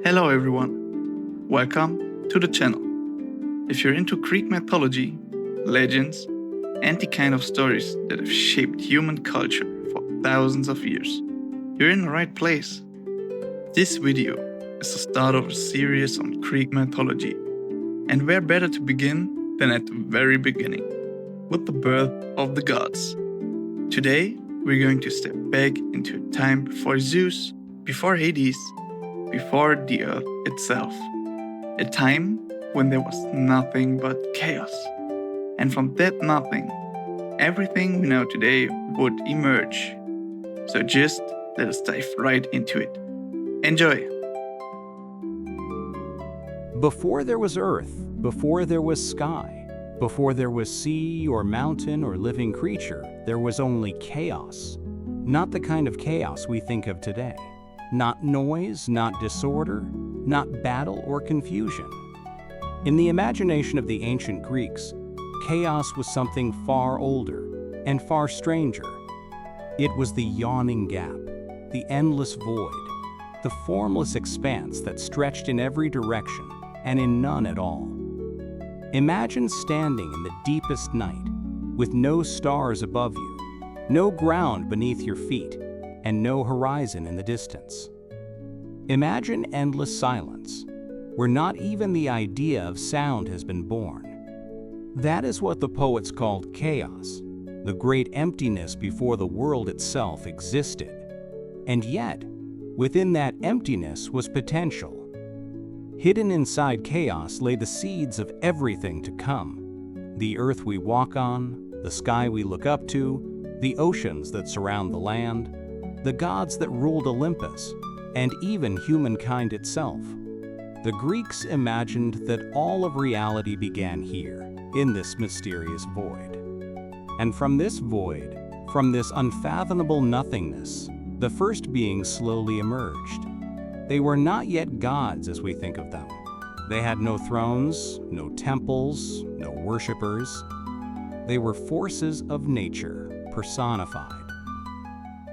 Hello everyone, welcome to the channel. If you're into Greek mythology, legends, and the kind of stories that have shaped human culture for thousands of years, you're in the right place. This video is the start of a series on Greek mythology, and where better to begin than at the very beginning, with the birth of the gods. Today, we're going to step back into a time before Zeus, before Hades, before the earth itself. A time when there was nothing but chaos. And from that nothing, everything we know today would emerge. So just let us dive right into it. Enjoy! Before there was earth, before there was sky, before there was sea or mountain or living creature, there was only chaos. Not the kind of chaos we think of today. Not noise, not disorder, not battle or confusion. In the imagination of the ancient Greeks, chaos was something far older and far stranger. It was the yawning gap, the endless void, the formless expanse that stretched in every direction and in none at all. Imagine standing in the deepest night, with no stars above you, no ground beneath your feet, and no horizon in the distance. Imagine endless silence, where not even the idea of sound has been born. That is what the poets called chaos, the great emptiness before the world itself existed. And yet, within that emptiness was potential. Hidden inside chaos lay the seeds of everything to come. The earth we walk on, the sky we look up to, the oceans that surround the land, the gods that ruled Olympus, and even humankind itself. The Greeks imagined that all of reality began here, in this mysterious void. And from this void, from this unfathomable nothingness, the first beings slowly emerged. They were not yet gods as we think of them. They had no thrones, no temples, no worshippers. They were forces of nature, personified.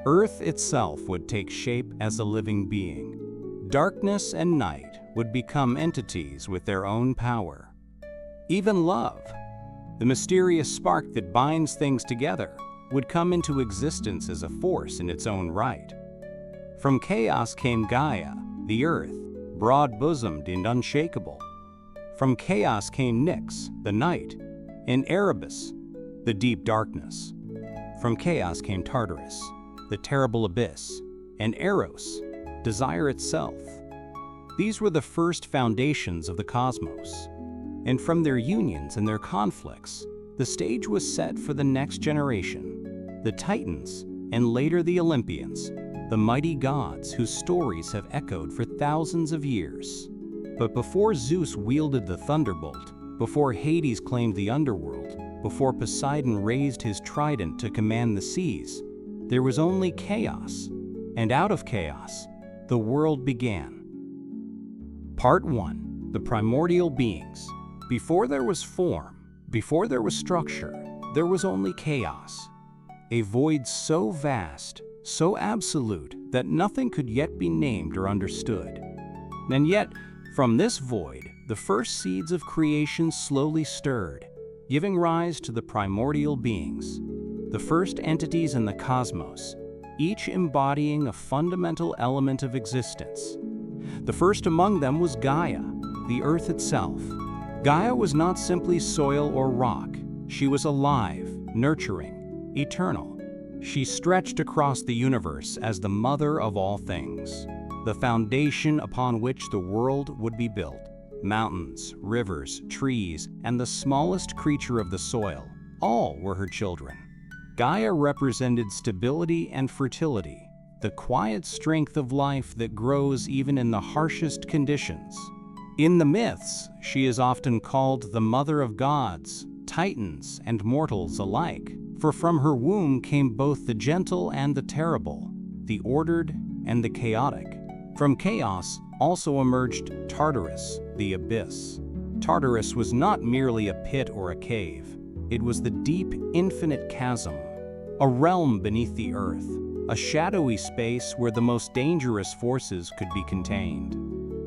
Earth itself would take shape as a living being. Darkness and night would become entities with their own power. Even love, the mysterious spark that binds things together, would come into existence as a force in its own right. From chaos came Gaia, the earth, broad-bosomed and unshakable. From chaos came Nyx, the night, and Erebus, the deep darkness. From chaos came Tartarus, the terrible abyss, and Eros, desire itself. These were the first foundations of the cosmos, and from their unions and their conflicts, the stage was set for the next generation, the Titans, and later the Olympians, the mighty gods whose stories have echoed for thousands of years. But before Zeus wielded the thunderbolt, before Hades claimed the underworld, before Poseidon raised his trident to command the seas, there was only chaos, and out of chaos, the world began. Part 1. The Primordial Beings. Before there was form, before there was structure, there was only chaos. A void so vast, so absolute, that nothing could yet be named or understood. And yet, from this void, the first seeds of creation slowly stirred, giving rise to the Primordial Beings, the first entities in the cosmos, each embodying a fundamental element of existence. The first among them was Gaia, the earth itself. Gaia was not simply soil or rock. She was alive, nurturing, eternal. She stretched across the universe as the mother of all things, the foundation upon which the world would be built. Mountains, rivers, trees, and the smallest creature of the soil, all were her children. Gaia represented stability and fertility, the quiet strength of life that grows even in the harshest conditions. In the myths, she is often called the mother of gods, titans, and mortals alike, for from her womb came both the gentle and the terrible, the ordered and the chaotic. From chaos also emerged Tartarus, the abyss. Tartarus was not merely a pit or a cave. It was the deep, infinite chasm, a realm beneath the earth, a shadowy space where the most dangerous forces could be contained.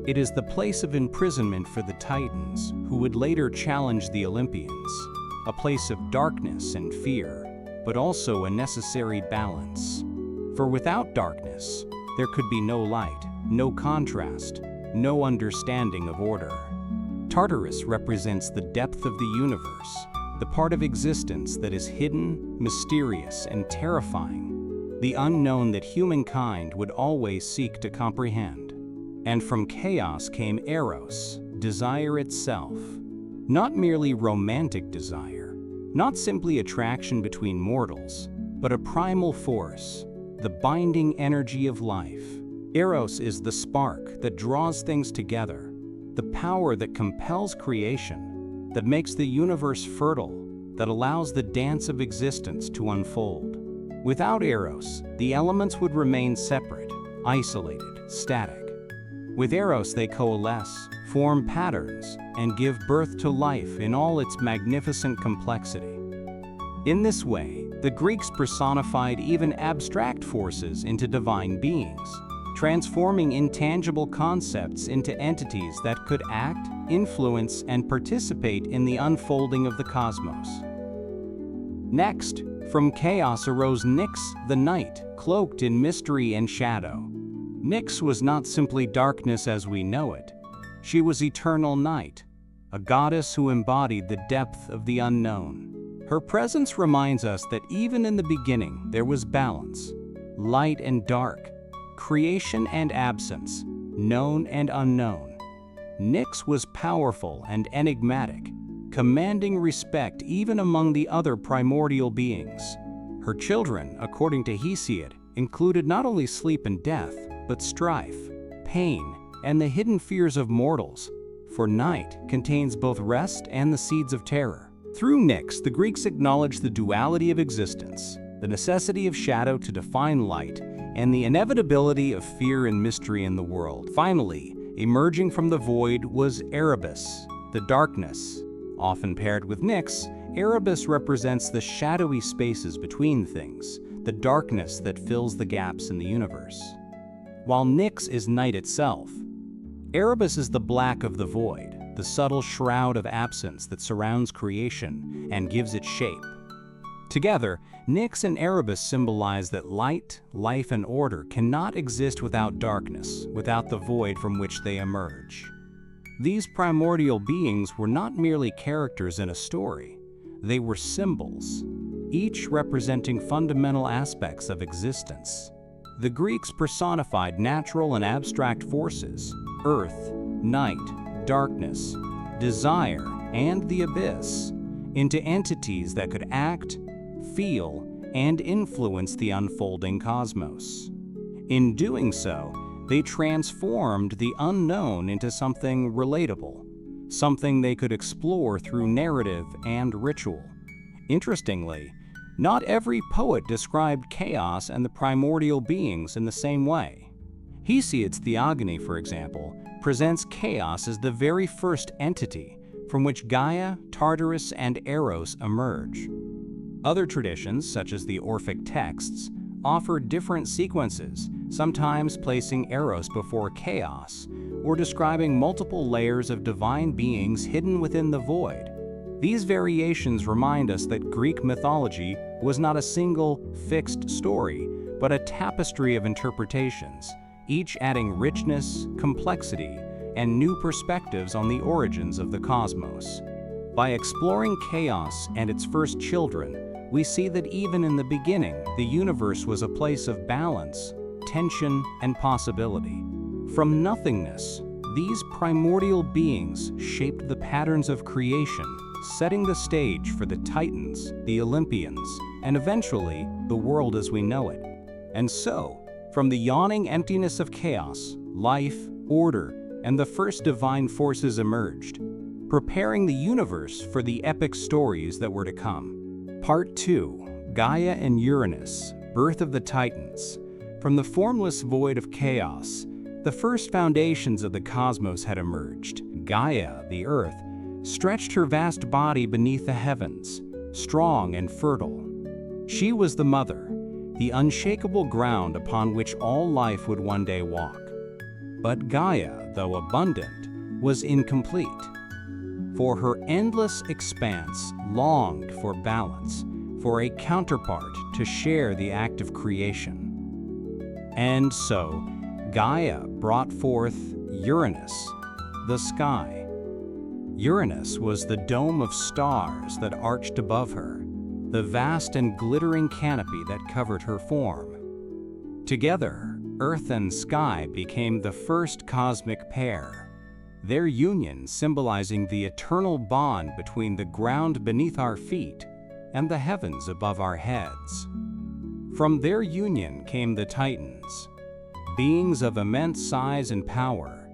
It is the place of imprisonment for the Titans, who would later challenge the Olympians, a place of darkness and fear, but also a necessary balance. For without darkness, there could be no light, no contrast, no understanding of order. Tartarus represents the depth of the universe, the part of existence that is hidden, mysterious, and terrifying, the unknown that humankind would always seek to comprehend. And from chaos came Eros, desire itself. Not merely romantic desire, not simply attraction between mortals, but a primal force, the binding energy of life. Eros is the spark that draws things together, the power that compels creation, that makes the universe fertile, that allows the dance of existence to unfold. Without Eros, the elements would remain separate, isolated, static. With Eros, they coalesce, form patterns, and give birth to life in all its magnificent complexity. In this way, the Greeks personified even abstract forces into divine beings, transforming intangible concepts into entities that could act, influence, and participate in the unfolding of the cosmos. Next, from chaos arose Nyx, the night, cloaked in mystery and shadow. Nyx was not simply darkness as we know it. She was eternal night, a goddess who embodied the depth of the unknown. Her presence reminds us that even in the beginning there was balance, light and dark, creation and absence, known and unknown. Nyx was powerful and enigmatic, commanding respect even among the other primordial beings. Her children, according to Hesiod, included not only sleep and death, but strife, pain, and the hidden fears of mortals, for night contains both rest and the seeds of terror. Through Nyx, the Greeks acknowledged the duality of existence, the necessity of shadow to define light, and the inevitability of fear and mystery in the world. Finally, emerging from the void was Erebus, the darkness. Often paired with Nyx, Erebus represents the shadowy spaces between things, the darkness that fills the gaps in the universe. While Nyx is night itself, Erebus is the black of the void, the subtle shroud of absence that surrounds creation and gives it shape. Together, Nyx and Erebus symbolize that light, life, and order cannot exist without darkness, without the void from which they emerge. These primordial beings were not merely characters in a story, they were symbols, each representing fundamental aspects of existence. The Greeks personified natural and abstract forces, earth, night, darkness, desire, and the abyss, into entities that could act, feel, and influence the unfolding cosmos. In doing so, they transformed the unknown into something relatable, something they could explore through narrative and ritual. Interestingly, not every poet described chaos and the primordial beings in the same way. Hesiod's Theogony, for example, presents chaos as the very first entity from which Gaia, Tartarus, and Eros emerge. Other traditions, such as the Orphic texts, offer different sequences, sometimes placing Eros before chaos, or describing multiple layers of divine beings hidden within the void. These variations remind us that Greek mythology was not a single, fixed story, but a tapestry of interpretations, each adding richness, complexity, and new perspectives on the origins of the cosmos. By exploring chaos and its first children, we see that even in the beginning, the universe was a place of balance, tension, and possibility. From nothingness, these primordial beings shaped the patterns of creation, setting the stage for the Titans, the Olympians, and eventually, the world as we know it. And so, from the yawning emptiness of chaos, life, order, and the first divine forces emerged, preparing the universe for the epic stories that were to come. Part 2. Gaia and Uranus, Birth of the Titans. From the formless void of chaos, the first foundations of the cosmos had emerged. Gaia, the earth, stretched her vast body beneath the heavens, strong and fertile. She was the mother, the unshakable ground upon which all life would one day walk. But Gaia, though abundant, was incomplete. For her endless expanse longed for balance, for a counterpart to share the act of creation. And so, Gaia brought forth Uranus, the sky. Uranus was the dome of stars that arched above her, the vast and glittering canopy that covered her form. Together, Earth and sky became the first cosmic pair, their union symbolizing the eternal bond between the ground beneath our feet and the heavens above our heads. From their union came the Titans, beings of immense size and power,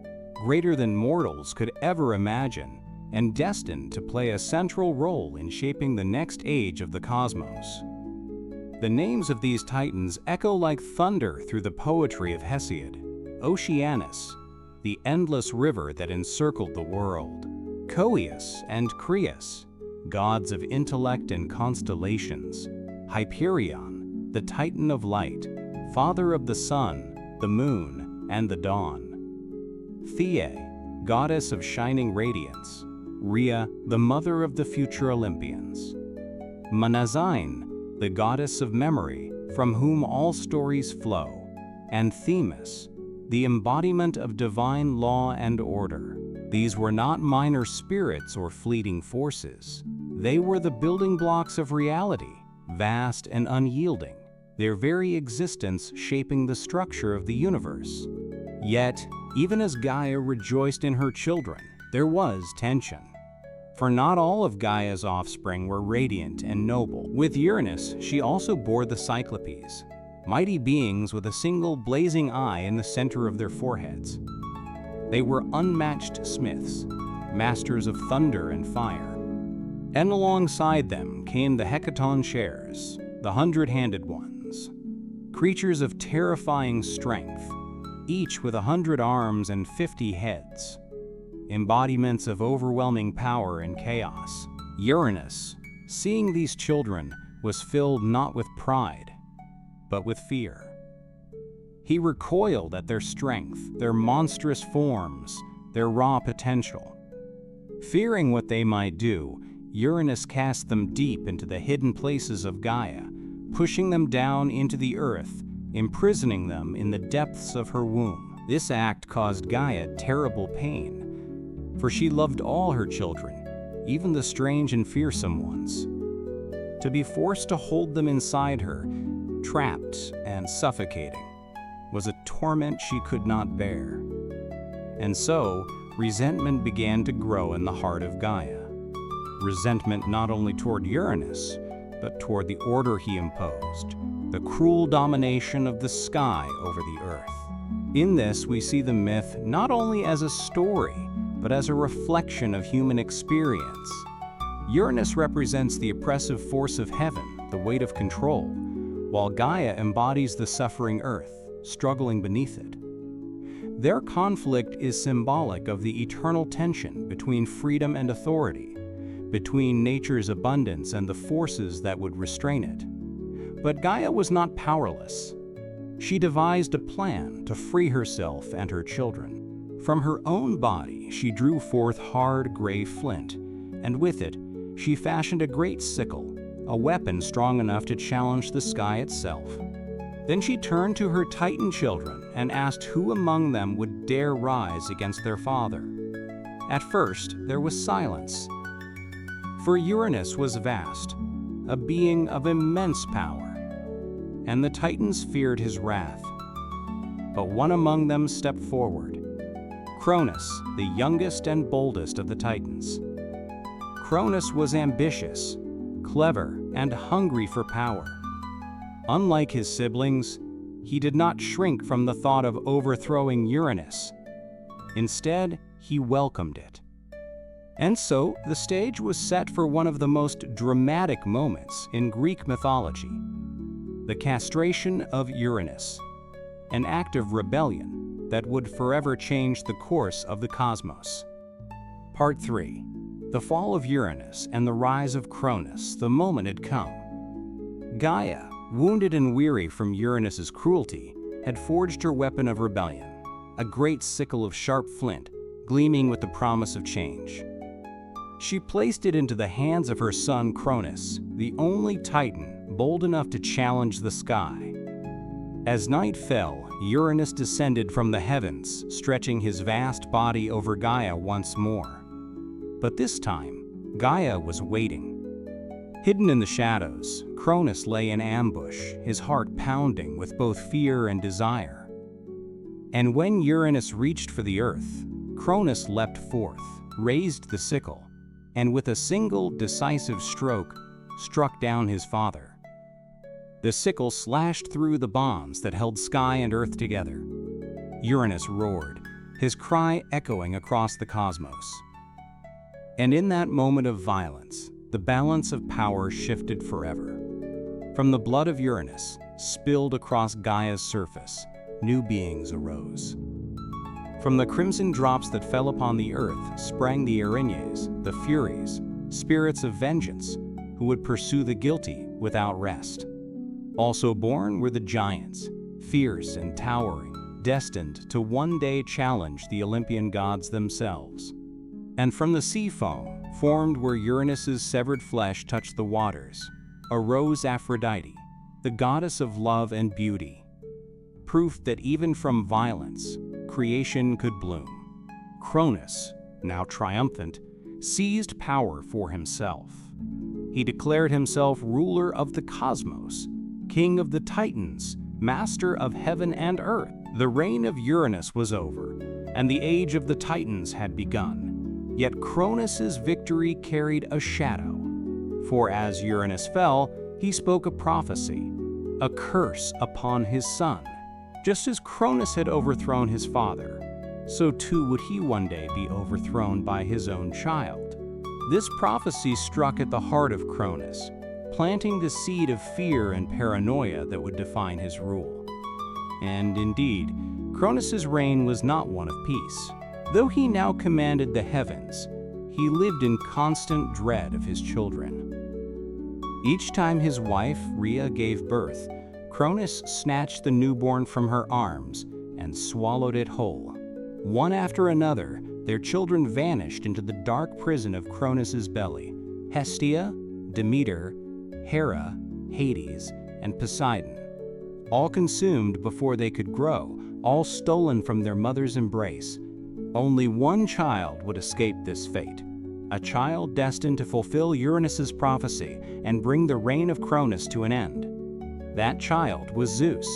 greater than mortals could ever imagine, and destined to play a central role in shaping the next age of the cosmos. The names of these Titans echo like thunder through the poetry of Hesiod. Oceanus, the endless river that encircled the world. Coeus and Creus, gods of intellect and constellations. Hyperion, the Titan of light, father of the sun, the moon, and the dawn. Theia, goddess of shining radiance. Rhea, the mother of the future Olympians. Mnemosyne, the goddess of memory, from whom all stories flow. And Themis, the embodiment of divine law and order. These were not minor spirits or fleeting forces. They were the building blocks of reality, vast and unyielding, their very existence shaping the structure of the universe. Yet, even as Gaia rejoiced in her children, there was tension. For not all of Gaia's offspring were radiant and noble. With Uranus, she also bore the Cyclopes, mighty beings with a single blazing eye in the center of their foreheads. They were unmatched smiths, masters of thunder and fire. And alongside them came the Hecatoncheires, the hundred-handed ones, creatures of terrifying strength, each with 100 arms and 50 heads, embodiments of overwhelming power and chaos. Uranus, seeing these children, was filled not with pride, but with fear. He recoiled at their strength, their monstrous forms, their raw potential. Fearing what they might do, Uranus cast them deep into the hidden places of Gaia, pushing them down into the earth, imprisoning them in the depths of her womb. This act caused Gaia terrible pain, for she loved all her children, even the strange and fearsome ones. To be forced to hold them inside her, trapped and suffocating, was a torment she could not bear. And so, resentment began to grow in the heart of Gaia. Resentment not only toward Uranus, but toward the order he imposed, the cruel domination of the sky over the earth. In this, we see the myth not only as a story, but as a reflection of human experience. Uranus represents the oppressive force of heaven, the weight of control, while Gaia embodies the suffering earth, struggling beneath it. Their conflict is symbolic of the eternal tension between freedom and authority, between nature's abundance and the forces that would restrain it. But Gaia was not powerless. She devised a plan to free herself and her children. From her own body, she drew forth hard gray flint, and with it, she fashioned a great sickle, a weapon strong enough to challenge the sky itself. Then she turned to her Titan children and asked who among them would dare rise against their father. At first, there was silence. For Uranus was vast, a being of immense power, and the Titans feared his wrath. But one among them stepped forward. Cronus, the youngest and boldest of the Titans. Cronus was ambitious, clever, and hungry for power. Unlike his siblings, he did not shrink from the thought of overthrowing Uranus. Instead, he welcomed it. And so, the stage was set for one of the most dramatic moments in Greek mythology: the castration of Uranus, an act of rebellion that would forever change the course of the cosmos. Part 3. The Fall of Uranus and the Rise of Cronus. The moment had come. Gaia, wounded and weary from Uranus's cruelty, had forged her weapon of rebellion. a great sickle of sharp flint, gleaming with the promise of change. She placed it into the hands of her son Cronus, the only Titan bold enough to challenge the sky. As night fell, Uranus descended from the heavens, stretching his vast body over Gaia once more. But this time, Gaia was waiting. Hidden in the shadows, Cronus lay in ambush, his heart pounding with both fear and desire. And when Uranus reached for the earth, Cronus leapt forth, raised the sickle, and with a single decisive stroke, struck down his father. The sickle slashed through the bonds that held sky and earth together. Uranus roared, his cry echoing across the cosmos. And in that moment of violence, the balance of power shifted forever. From the blood of Uranus, spilled across Gaia's surface, new beings arose. From the crimson drops that fell upon the earth sprang the Erinyes, the Furies, spirits of vengeance, who would pursue the guilty without rest. Also born were the giants, fierce and towering, destined to one day challenge the Olympian gods themselves. And from the sea foam, formed where Uranus's severed flesh touched the waters, arose Aphrodite, the goddess of love and beauty. Proof that even from violence, creation could bloom. Cronus, now triumphant, seized power for himself. He declared himself ruler of the cosmos, king of the Titans, master of heaven and earth. The reign of Uranus was over, and the age of the Titans had begun. Yet Cronus's victory carried a shadow. For as Uranus fell, he spoke a prophecy, a curse upon his son. Just as Cronus had overthrown his father, so too would he one day be overthrown by his own child. This prophecy struck at the heart of Cronus, planting the seed of fear and paranoia that would define his rule. And indeed, Cronus's reign was not one of peace. Though he now commanded the heavens, he lived in constant dread of his children. Each time his wife, Rhea, gave birth, Cronus snatched the newborn from her arms and swallowed it whole. One after another, their children vanished into the dark prison of Cronus's belly: Hestia, Demeter, Hera, Hades, and Poseidon. All consumed before they could grow, all stolen from their mother's embrace. Only one child would escape this fate, a child destined to fulfill Uranus's prophecy and bring the reign of Cronus to an end. That child was Zeus.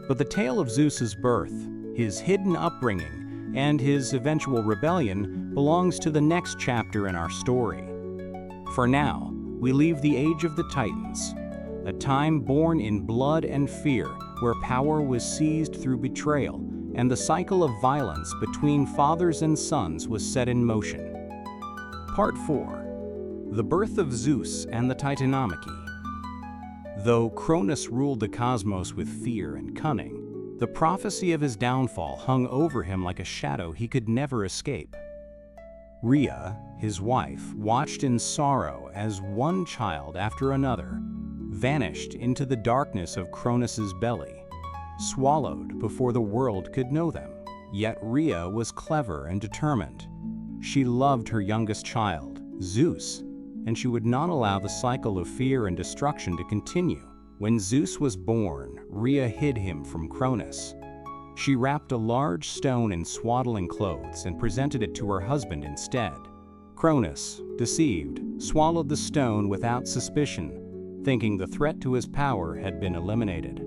But the tale of Zeus's birth, his hidden upbringing, and his eventual rebellion belongs to the next chapter in our story. For now, we leave the age of the Titans, a time born in blood and fear, where power was seized through betrayal, and the cycle of violence between fathers and sons was set in motion. Part 4. The Birth of Zeus and the Titanomachy. Though Cronus ruled the cosmos with fear and cunning, the prophecy of his downfall hung over him like a shadow he could never escape. Rhea, his wife, watched in sorrow as one child after another vanished into the darkness of Cronus's belly, swallowed before the world could know them. Yet Rhea was clever and determined. She loved her youngest child, Zeus, and she would not allow the cycle of fear and destruction to continue. When Zeus was born, Rhea hid him from Cronus. She wrapped a large stone in swaddling clothes and presented it to her husband instead. Cronus, deceived, swallowed the stone without suspicion, thinking the threat to his power had been eliminated.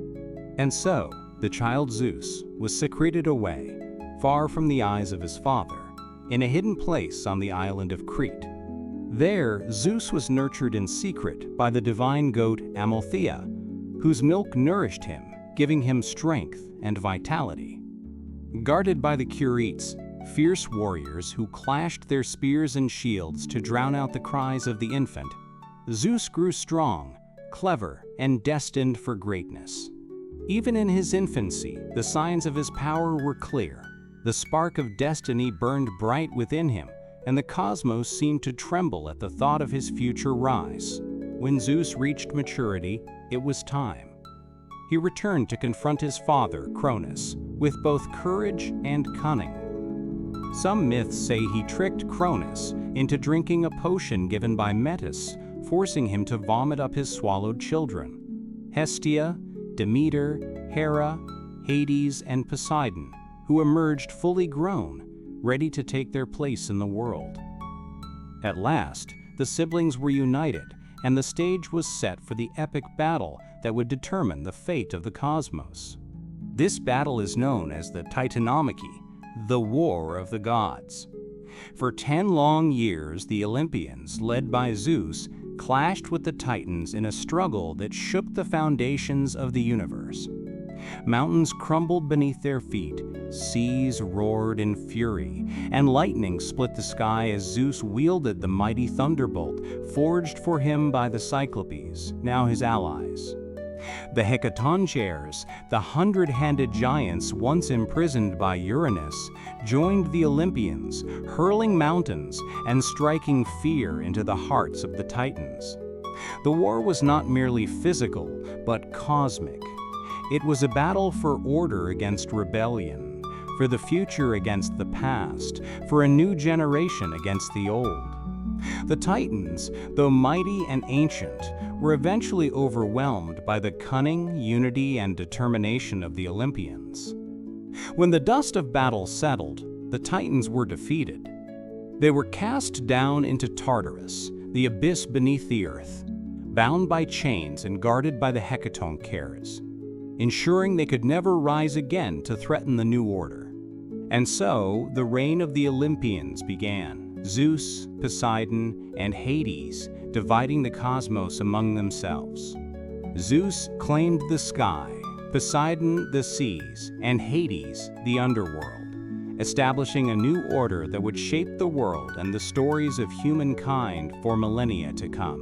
And so, the child Zeus was secreted away, far from the eyes of his father, in a hidden place on the island of Crete. There, Zeus was nurtured in secret by the divine goat Amalthea, whose milk nourished him, giving him strength and vitality. Guarded by the Curetes, fierce warriors who clashed their spears and shields to drown out the cries of the infant, Zeus grew strong, clever, and destined for greatness. Even in his infancy, the signs of his power were clear. The spark of destiny burned bright within him, and the cosmos seemed to tremble at the thought of his future rise. When Zeus reached maturity, it was time. he returned to confront his father, Cronus, with both courage and cunning. Some myths say he tricked Cronus into drinking a potion given by Metis, forcing him to vomit up his swallowed children: Hestia, Demeter, Hera, Hades, and Poseidon, who emerged fully grown, ready to take their place in the world. At last, the siblings were united, and the stage was set for the epic battle that would determine the fate of the cosmos. This battle is known as the Titanomachy, the War of the Gods. For 10 long years, the Olympians, led by Zeus, clashed with the Titans in a struggle that shook the foundations of the universe. Mountains crumbled beneath their feet, seas roared in fury, and lightning split the sky as Zeus wielded the mighty thunderbolt forged for him by the Cyclopes, now his allies. The Hecatoncheires, the 100-handed giants once imprisoned by Uranus, joined the Olympians, hurling mountains and striking fear into the hearts of the Titans. The war was not merely physical, but cosmic. It was a battle for order against rebellion, for the future against the past, for a new generation against the old. The Titans, though mighty and ancient, were eventually overwhelmed by the cunning, unity, and determination of the Olympians. When the dust of battle settled, the Titans were defeated. They were cast down into Tartarus, the abyss beneath the earth, bound by chains and guarded by the Hecatoncheires, ensuring they could never rise again to threaten the new order. And so, the reign of the Olympians began. Zeus, Poseidon, and Hades dividing the cosmos among themselves. Zeus claimed the sky, Poseidon the seas, and Hades the underworld, establishing a new order that would shape the world and the stories of humankind for millennia to come.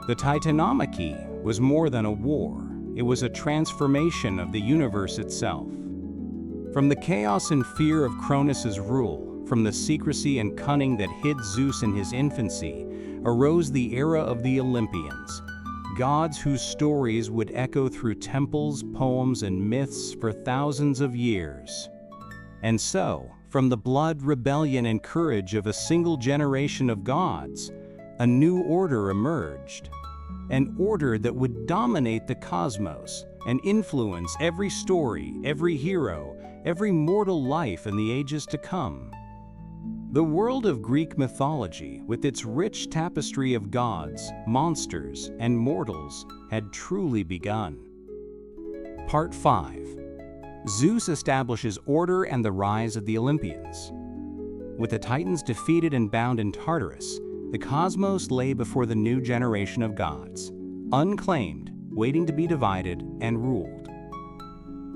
The Titanomachy was more than a war. It was a transformation of the universe itself. From the chaos and fear of Cronus's rule, from the secrecy and cunning that hid Zeus in his infancy, arose the era of the Olympians, gods whose stories would echo through temples, poems, and myths for thousands of years. And so, from the blood, rebellion, and courage of a single generation of gods, a new order emerged. An order that would dominate the cosmos and influence every story, every hero, every mortal life in the ages to come. The world of Greek mythology, with its rich tapestry of gods, monsters, and mortals, had truly begun. Part 5. Zeus establishes order and the rise of the Olympians. With the Titans defeated and bound in Tartarus, the cosmos lay before the new generation of gods, unclaimed, waiting to be divided and ruled.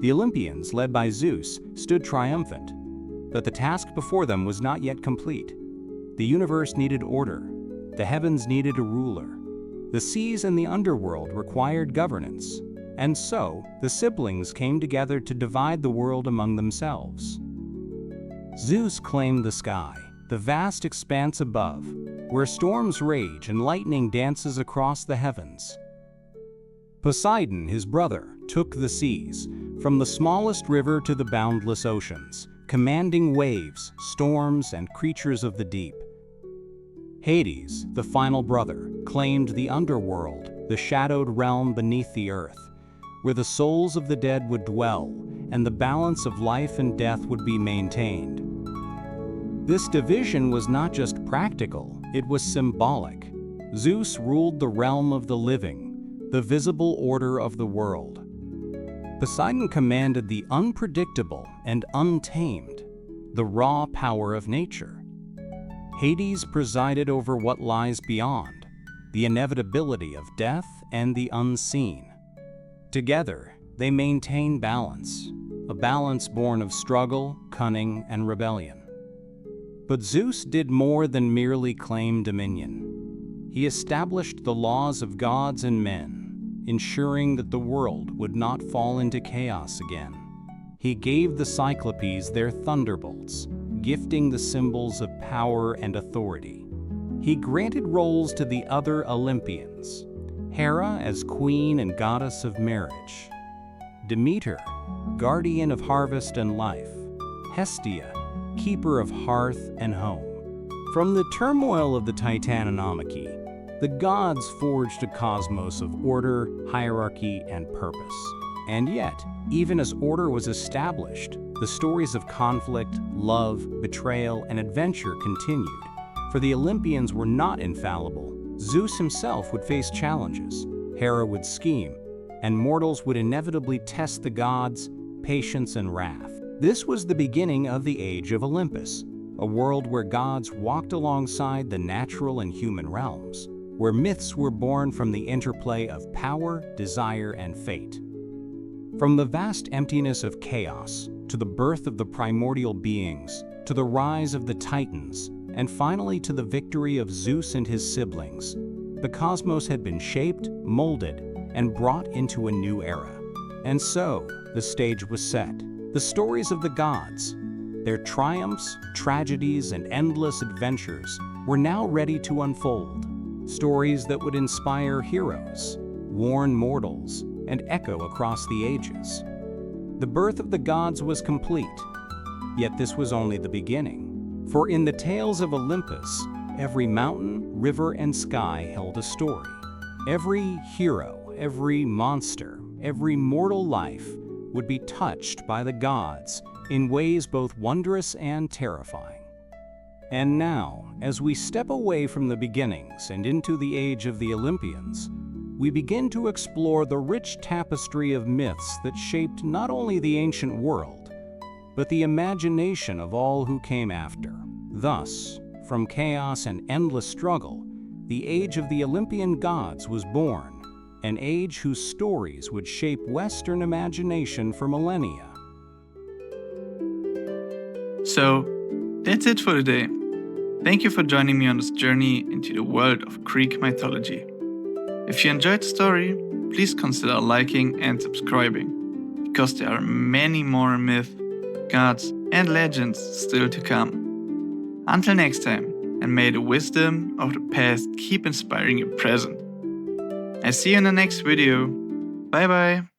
The Olympians, led by Zeus, stood triumphant, but the task before them was not yet complete. The universe needed order. The heavens needed a ruler. The seas and the underworld required governance. And so, the siblings came together to divide the world among themselves. Zeus claimed the sky, the vast expanse above, where storms rage and lightning dances across the heavens. Poseidon, his brother, took the seas, from the smallest river to the boundless oceans, commanding waves, storms, and creatures of the deep. Hades, the final brother, claimed the underworld, the shadowed realm beneath the earth, where the souls of the dead would dwell and the balance of life and death would be maintained. This division was not just practical, it was symbolic. Zeus ruled the realm of the living, the visible order of the world. Poseidon commanded the unpredictable and untamed, the raw power of nature. Hades presided over what lies beyond, the inevitability of death and the unseen. Together, they maintain balance, a balance born of struggle, cunning, and rebellion. But Zeus did more than merely claim dominion. He established the laws of gods and men, ensuring that the world would not fall into chaos again. He gave the Cyclopes their thunderbolts, gifting the symbols of power and authority. He granted roles to the other Olympians, Hera as queen and goddess of marriage, Demeter, guardian of harvest and life, Hestia, keeper of hearth and home. From the turmoil of the Titanomachy, the gods forged a cosmos of order, hierarchy, and purpose. And yet, even as order was established, the stories of conflict, love, betrayal, and adventure continued. For the Olympians were not infallible. Zeus himself would face challenges, Hera would scheme, and mortals would inevitably test the gods' patience and wrath. This was the beginning of the Age of Olympus, a world where gods walked alongside the natural and human realms, where myths were born from the interplay of power, desire, and fate. From the vast emptiness of chaos, to the birth of the primordial beings, to the rise of the Titans, and finally to the victory of Zeus and his siblings, the cosmos had been shaped, molded, and brought into a new era. And so, the stage was set. The stories of the gods, their triumphs, tragedies, and endless adventures were now ready to unfold. Stories that would inspire heroes, warn mortals, and echo across the ages. The birth of the gods was complete, yet this was only the beginning. For in the tales of Olympus, every mountain, river, and sky held a story. Every hero, every monster, every mortal life would be touched by the gods in ways both wondrous and terrifying. And now, as we step away from the beginnings and into the age of the Olympians, we begin to explore the rich tapestry of myths that shaped not only the ancient world, but the imagination of all who came after. Thus, from chaos and endless struggle, the age of the Olympian gods was born, an age whose stories would shape Western imagination for millennia. So, that's it for today. Thank you for joining me on this journey into the world of Greek mythology. If you enjoyed the story, please consider liking and subscribing, because there are many more myths, gods, and legends still to come. Until next time, and may the wisdom of the past keep inspiring your present. I see you in the next video. Bye bye.